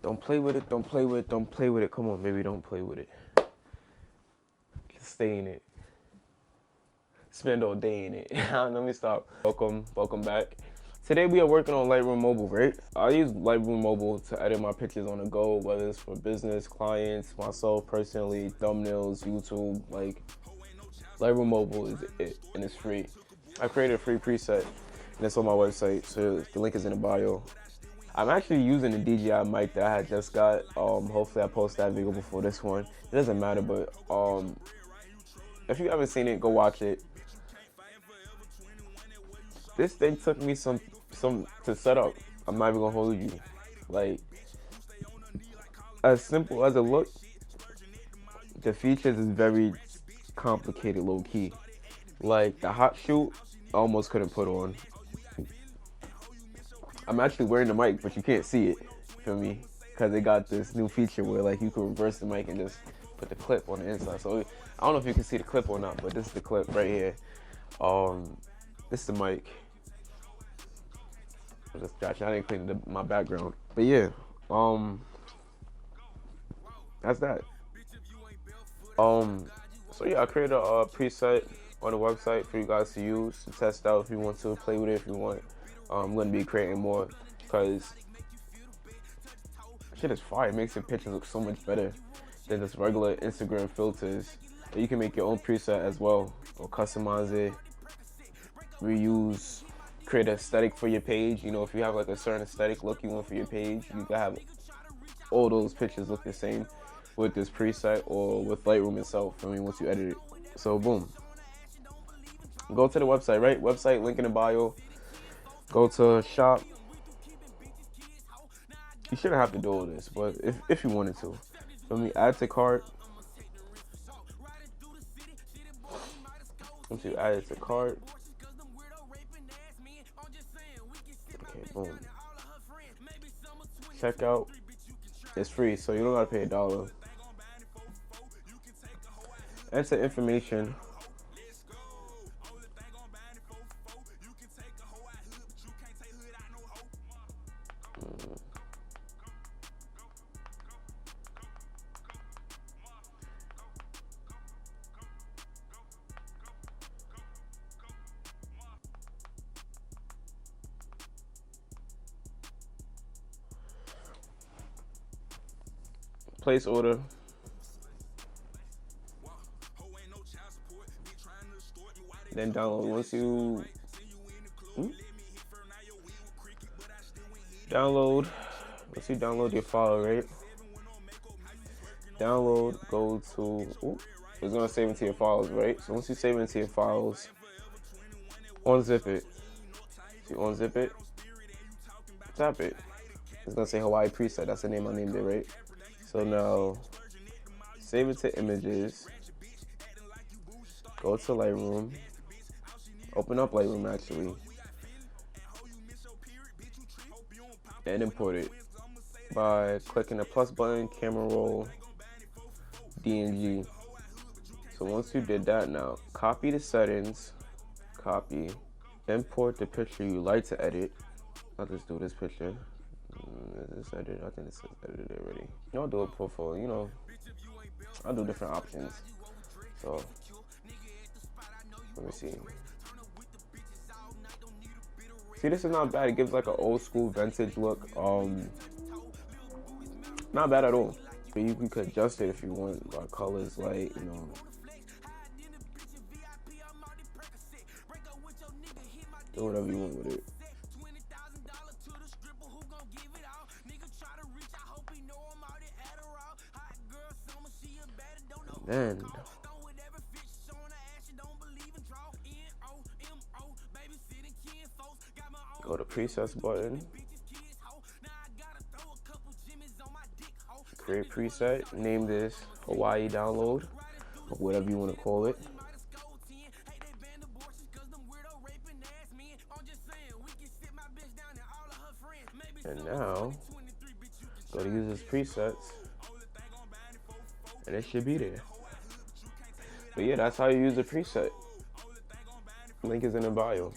Don't play with it, don't play with it, don't play with it. Come on, baby, don't play with it. Just stay in it. Spend all day in it. Let me stop. Welcome back. Today we are working on Lightroom Mobile, right? I use Lightroom Mobile to edit my pictures on the go, whether it's for business, clients, myself personally, thumbnails, YouTube. Like, Lightroom Mobile is it, and it's free. I created a free preset, and it's on my website, so the link is in the bio. I'm actually using the DJI mic that I had just got. Hopefully I post that video before this one. It doesn't matter, but if you haven't seen it, go watch it. This thing took me some to set up. I'm not even gonna hold you. Like, as simple as it looks, the features is very complicated, low key. Like the hot shoot, I almost couldn't put on. I'm actually wearing the mic, but you can't see it, feel me? Because they got this new feature where like you can reverse the mic and just put the clip on the inside. So I don't know if you can see the clip or not, but this is the clip right here. This is the mic. I'm just scratching. I didn't clean my background, but yeah. That's that. So yeah, I created a preset on the website for you guys to use to test out if you want to play with it. If you want, I'm gonna be creating more because shit is fire. It makes your pictures look so much better than just regular Instagram filters. You can make your own preset as well, or customize it, reuse, create an aesthetic for your page. You know, if you have like a certain aesthetic look you want for your page, you can have all those pictures look the same with this preset or with Lightroom itself. I mean, once you edit it. So boom. Go to the website, right? Website, link in the bio. Go to shop. You shouldn't have to do all this, but if you wanted to. Let me add to cart. Once you add it to cart. Okay, boom. Checkout. It's free, so you don't gotta pay $1. Enter information. Place order. Then download. Once you download your file, right? Download, go to, it's gonna save into your files, right? So once you save into your files, unzip it. So you unzip it, tap it. It's gonna say Hawaii preset. That's the name I named it, right? So now, save it to images. Go to Lightroom. Open up Lightroom actually. And import it by clicking the plus button, camera roll, DNG. So once you did that, now copy the settings, copy, import the picture you like to edit. I'll just do this picture. This edit, I think this is edited already. I'll do a profile, you know, I'll do different options. So let me see. See, this is not bad. It gives like an old school vintage look. Not bad at all. But you can adjust it if you want by colors, like, you know. Do whatever you want with it. Then go to presets button, create preset, name this Hawaii download, or whatever you want to call it. And now go to users presets, and it should be there. But yeah, that's how you use a preset. Link is in the bio.